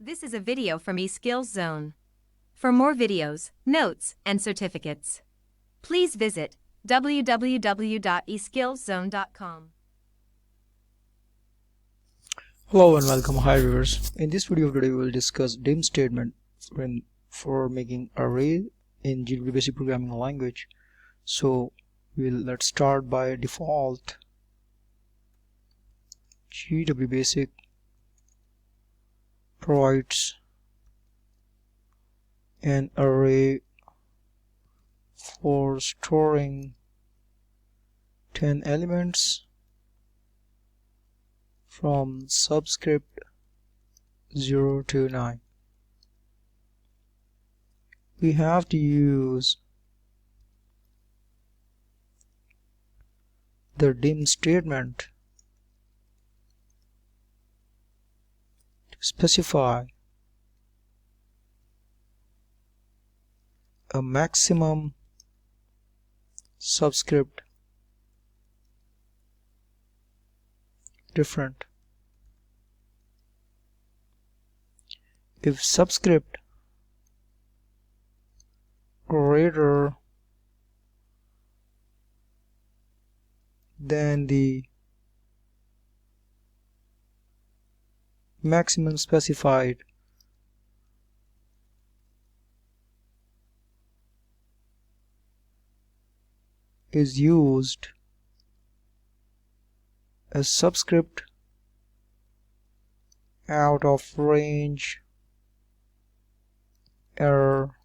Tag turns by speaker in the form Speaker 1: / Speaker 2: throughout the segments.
Speaker 1: This is a video from eSkills Zone. For more videos, notes, and certificates, please visit www.eskillszone.com.
Speaker 2: Hello and welcome. Hi viewers. In this video today we will discuss dim statement for making array in GW basic programming language. So let's start by default. GW basic provides an array for storing 10 elements from subscript 0 to 9. We have to use the dim statement to specify a maximum subscript different. If subscript greater than the maximum specified, is used as subscript out of range error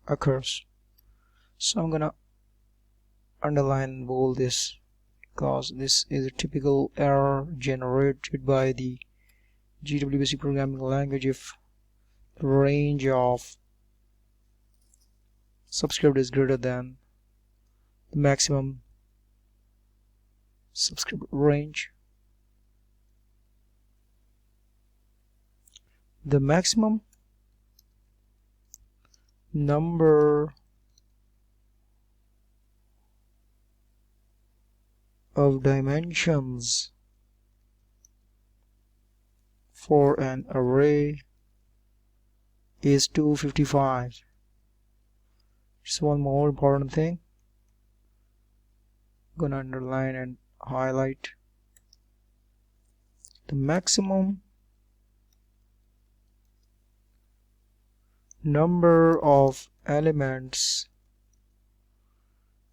Speaker 2: occurs. So I'm gonna underline and bold this because this is a typical error generated by the GW basic programming language if the range of subscript is greater than the maximum subscript range. The maximum number of dimensions for an array is 255. Just one more important thing. I'm gonna underline and highlight. The maximum number of elements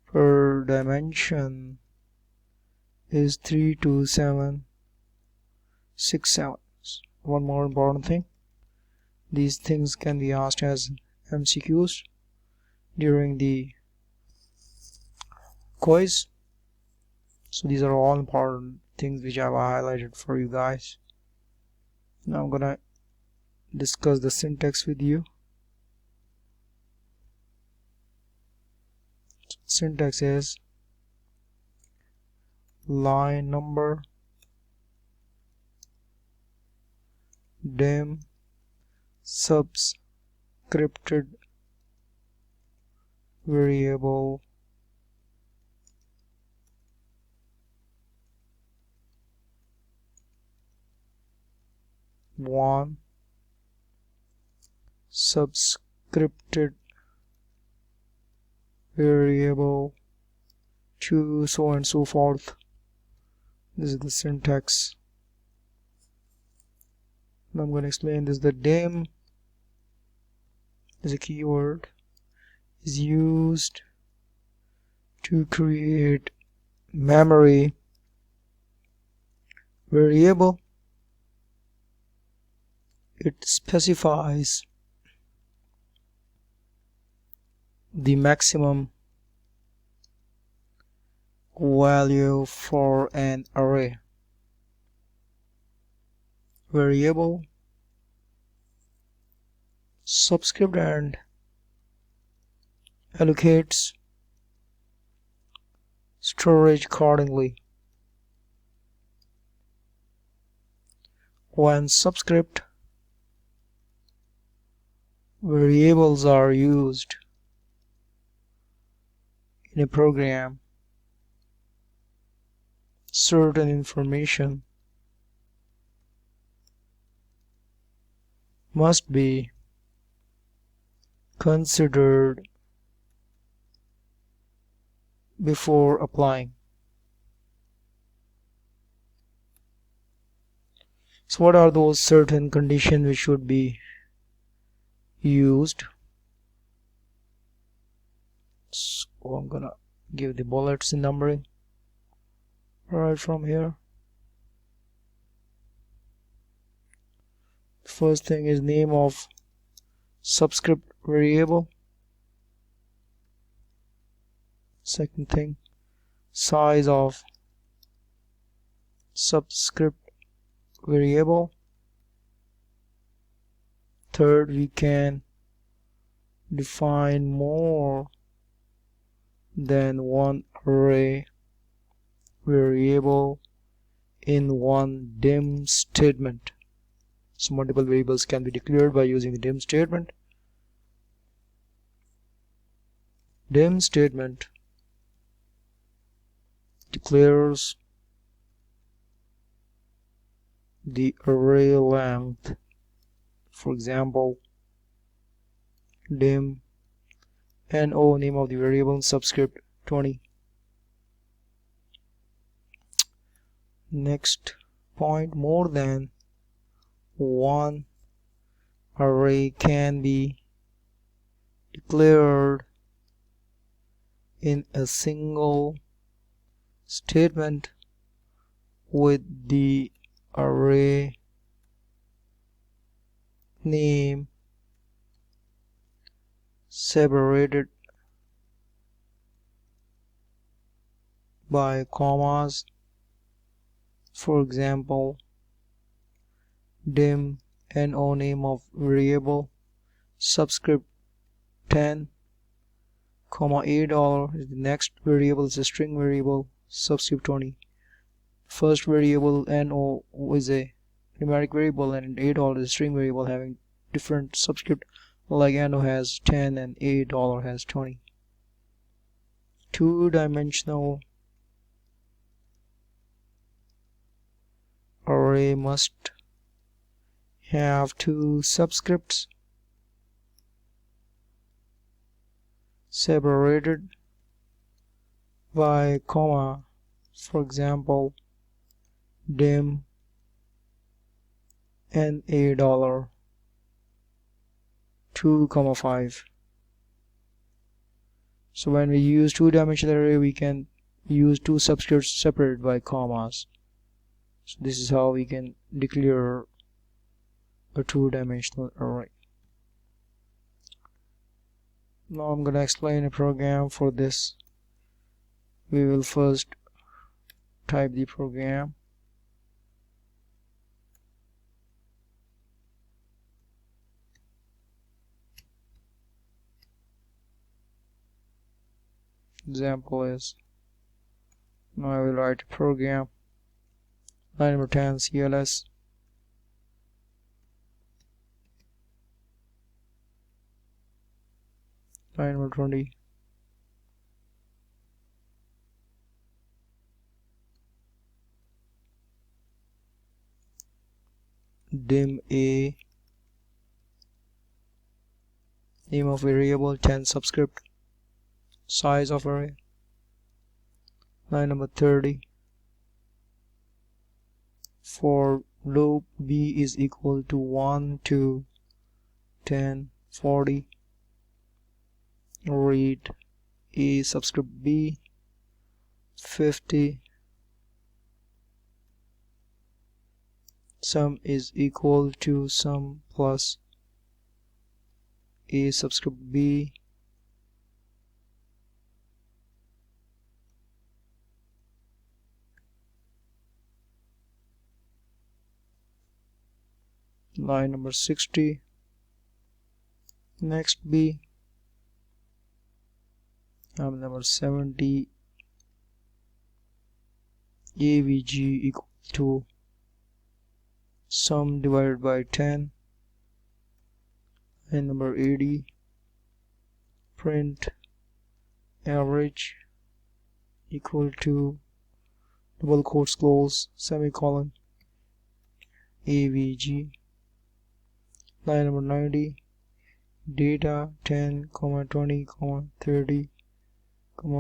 Speaker 2: per dimension is 32767. One more important thing, these things can be asked as MCQs during the quiz. So these are all important things which I've highlighted for you guys. Now I'm gonna discuss the syntax with you. Syntax is line number dim subscripted variable one subscripted variable 2, so on and so forth. This is the syntax. Now I'm going to explain this. The dim is a keyword, is used to create memory variable. It specifies the maximum value for an array variable subscript and allocates storage accordingly. When subscript variables are used in a program, certain information must be considered before applying. So what are those certain conditions which should be used? So I'm gonna give the bullets in numbering right from here. First thing is name of subscript variable. Second thing, size of subscript variable. Third, we can define more than one array variable in one dim statement. So multiple variables can be declared by using the dim statement. Dim statement declares the array length. For example, dim no, name of the variable, subscript 20. Next point, more than one array can be declared in a single statement with the array name separated by commas. For example, dim no, name of variable, subscript 10, comma $8 is the next variable, is a string variable, subscript 20. First variable no is a numeric variable and $8 is a string variable having different subscript, like no has 10 and $8 has 20. Two-dimensional array must have two subscripts separated by comma. For example, dim and $8 2,5. So when we use two-dimensional array, we can use two subscripts separated by commas. So this is how we can declare a two-dimensional array. Now I'm going to explain a program for this. We will first type the program. Example is, now I will write a program. Line number 10 CLS. Line number 20. Dim a, name of variable 10 subscript, size of array. Line number 30. For loop b is equal to 1 to 10 40, read a subscript b 50, sum is equal to sum plus a subscript b line number 60. Next b, number 70, avg equal to sum divided by 10, and number 80, print average equal to double quotes close semicolon avg. line number 90, data 10, 20, 30,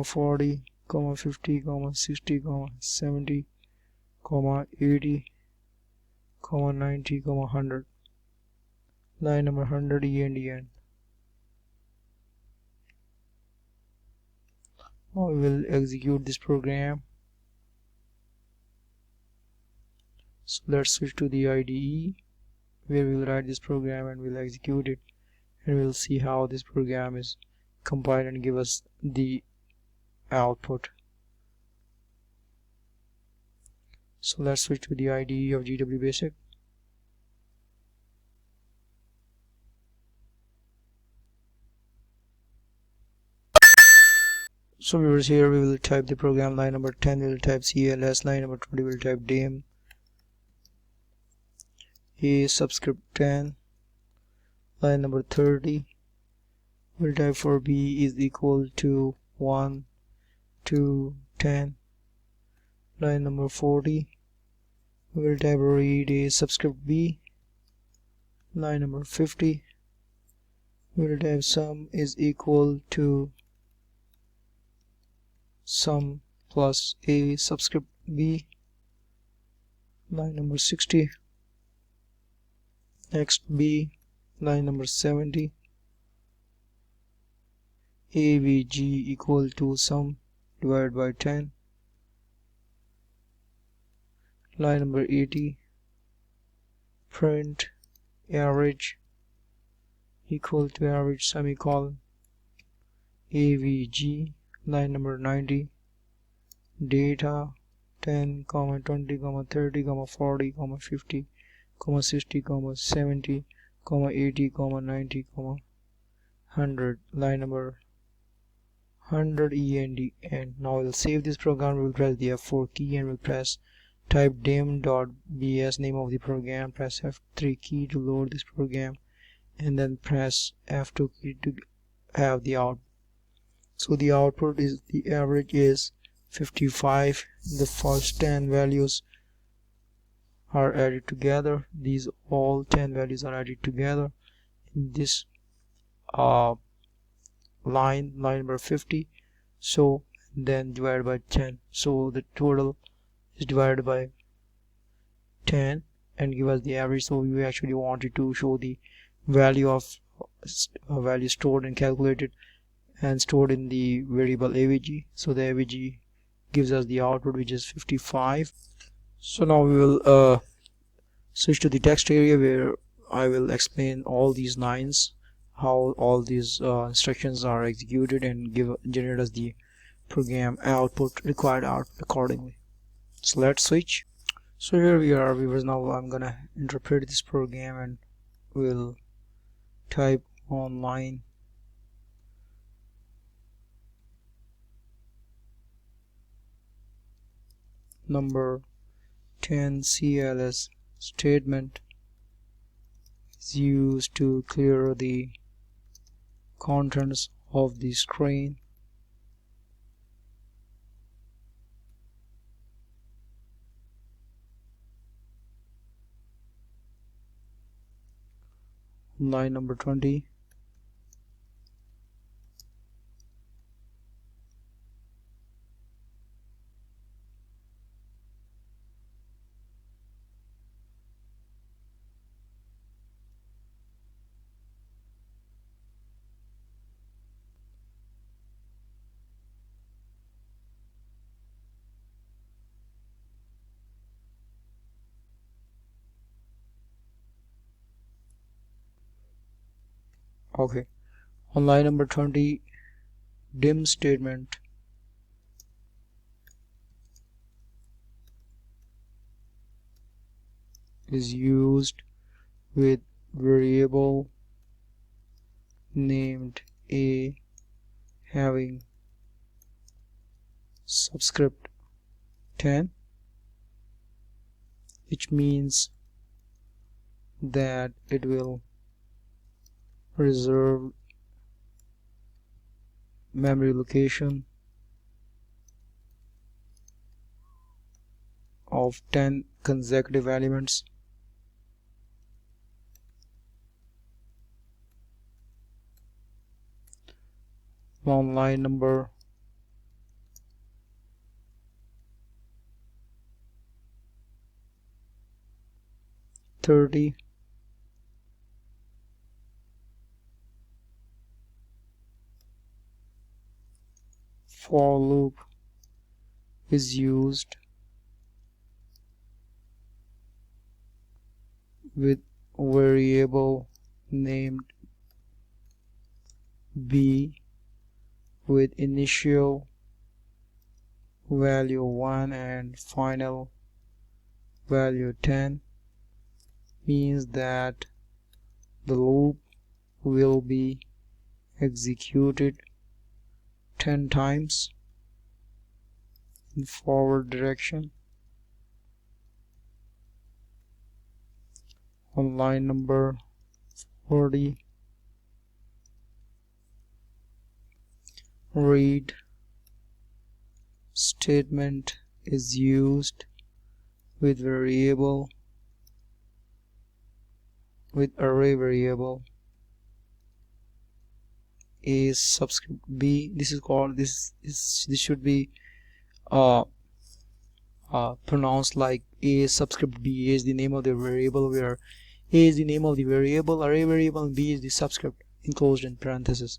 Speaker 2: 40, 50, 60, 70, 80, 90, 100. Line number 100, END. Now we will execute this program. So let's switch to the IDE where we will write this program and we'll execute it, and we'll see how this program is compiled and give us the output. So let's switch to the IDE of GW Basic. So viewers, here we will type the program. Line number 10 we will type CLS, line number 20 we will type dim a subscript 10, line number 30 we'll type for b is equal to 1 2 10, line number 40 we will type read a subscript b, line number 50 we will type sum is equal to sum plus a subscript b, line number 60 next b, line number 70 avg equal to sum divided by 10, line number 80 print average equal to average semicolon avg, line number 90 data 10, 20, 30, 40, 50, 60, 70, 80, 90, 100, line number 100 END. And now we'll save this program. We'll press the F4 key and we'll press type dim.bs, name of the program, press F3 key to load this program, and then press F2 key to have the output. So the output is the average is 55. The first 10 values are added together. These all 10 values are added together in this line number 50. So then divided by 10. So the total is divided by 10 and give us the average. So we actually wanted to show the value of value stored and calculated and stored in the variable avg. So the avg gives us the output, which is 55. So now we will switch to the text area where I will explain all these lines, how all these instructions are executed, and generate us the program output, required output accordingly. So let's switch. So here we are, viewers. Now I'm gonna interpret this program and we'll type on line number 10 CLS statement is used to clear the contents of the screen. Line number 20 okay. On line number 20, dim statement is used with variable named a having subscript 10, which means that it will reserve memory location of 10 consecutive elements on line number 30, for loop is used with variable named b with initial value 1 and final value 10, means that the loop will be executed 10 times in forward direction. On line number 40, read statement is used with array variable a subscript b. This is called this should be pronounced like a subscript b. A is the name of the variable, where a is the name of the variable, array variable, and b is the subscript enclosed in parentheses.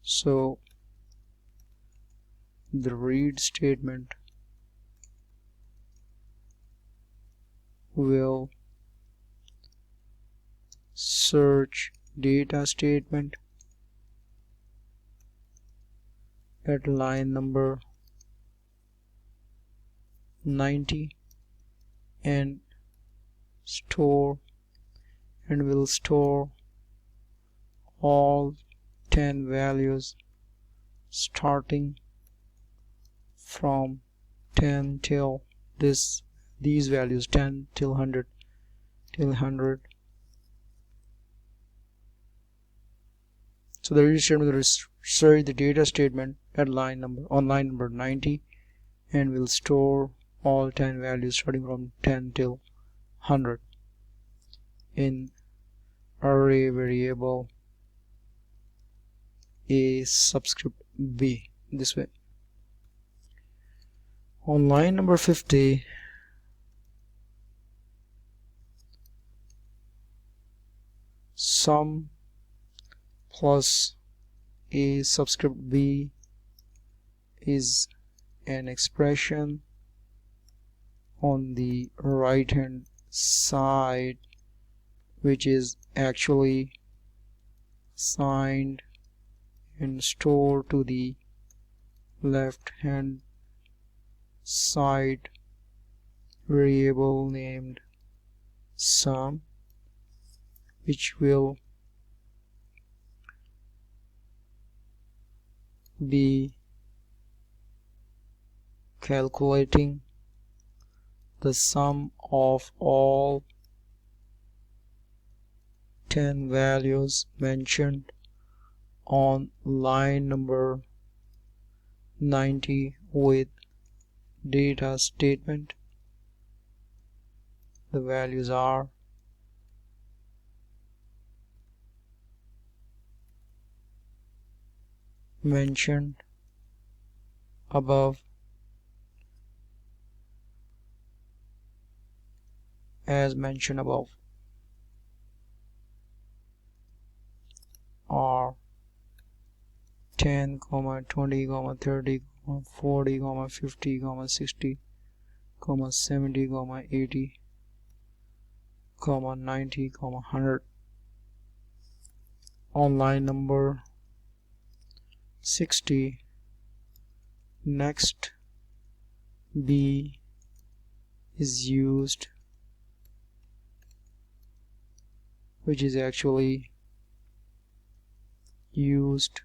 Speaker 2: So the read statement will search data statement at line number 90 and will store all 10 values starting from 10 till these values 10 till 100 till 100. So the read statement will search the data statement at line number 90 and will store all 10 values starting from 10 till 100 in array variable a subscript b, this way. On line number 50, sum plus a subscript b is an expression on the right hand side which is actually assigned and stored to the left hand side variable named sum, which will be calculating the sum of all 10 values mentioned on line number 90 with data statement. The values are mentioned above as mentioned above are 10, 20, 30, 40, 50, 60, 70, 80, 90, 100. On line number 60, next b is used, which is actually used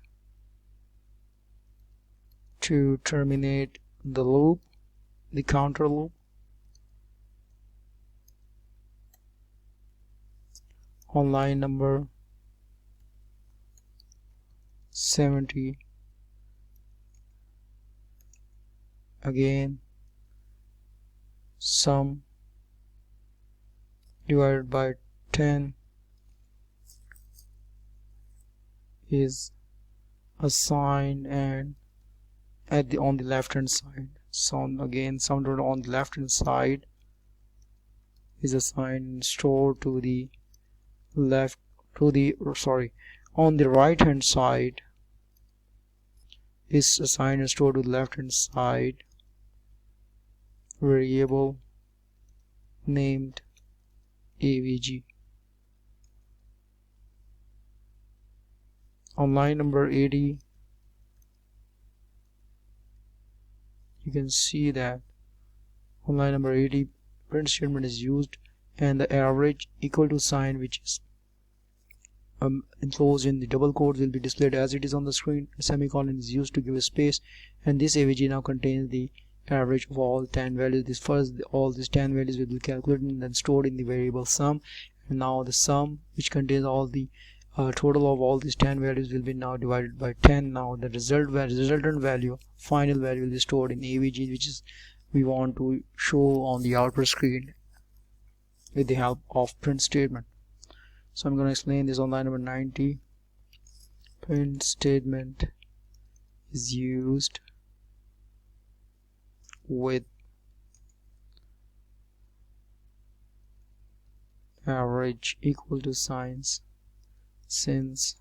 Speaker 2: to terminate the loop, the counter loop. On line number 70, again sum divided by 10 is a sign, and on the left hand side. So again, somewhere on the left hand side is a sign stored to the left, on the right hand side is a sign stored to the left hand side variable named AVG. On line number 80 you can see that on line number 80 print statement is used, and the average equal to sign, which is enclosed in the double quotes, will be displayed as it is on the screen. A semicolon is used to give a space, and this AVG now contains the average of all 10 values. This first, all these 10 values will be calculated and then stored in the variable sum, and now the sum, which contains all the total of all these 10 values, will be now divided by 10. Now the resultant value, final value, will be stored in AVG, which is we want to show on the output screen with the help of print statement. So I'm going to explain this on line number 90. Print statement is used with average equal to signs, since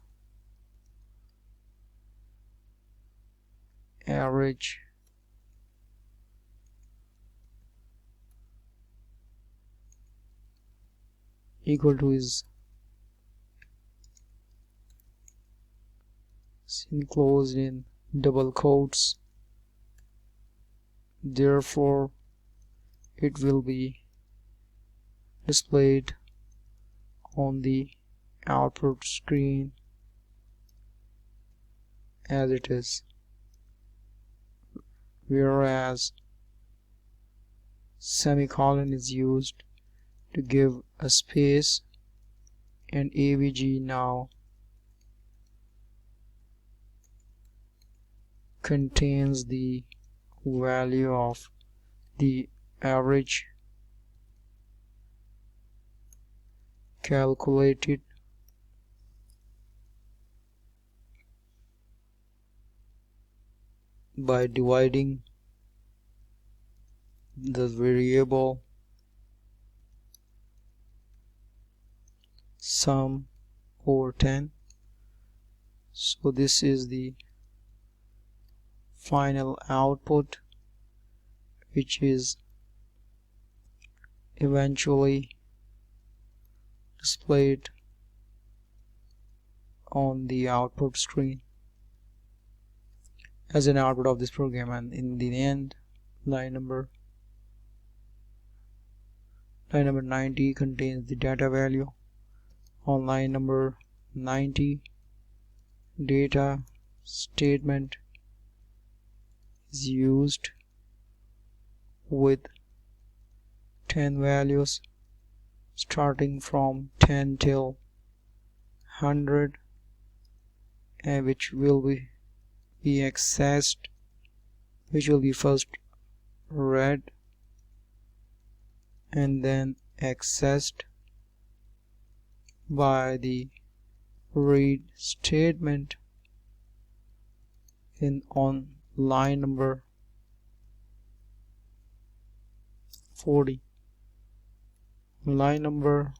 Speaker 2: average equal to is enclosed in double quotes, therefore it will be displayed on the output screen as it is, whereas semicolon is used to give a space, and AVG now contains the value of the average calculated by dividing the variable sum over 10. So this is the final output, which is eventually displayed on the output screen as an output of this program. And in the end, line number 90 contains the data value. On line number 90, data statement is used with 10 values starting from 10 till 100, and which will be accessed, which will be first read and then accessed by the read statement on line number 40. Line number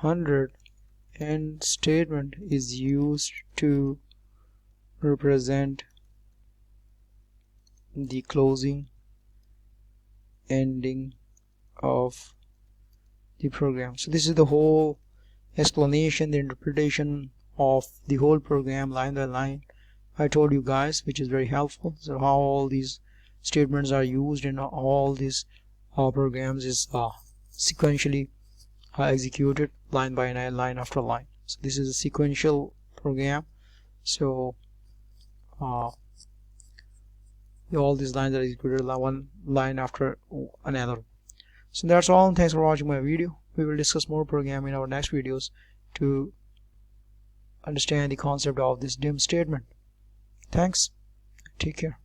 Speaker 2: 100, end statement is used to represent the closing ending of the program. So this is the whole explanation, the interpretation of the whole program line by line. I told you guys, which is very helpful. So how all these statements are used in all these programs is sequentially executed line by line, line after line. So this is a sequential program. So all these lines are executed one line after another. So that's all. Thanks for watching my video. We will discuss more program in our next videos to understand the concept of this dim statement. Thanks. Take care.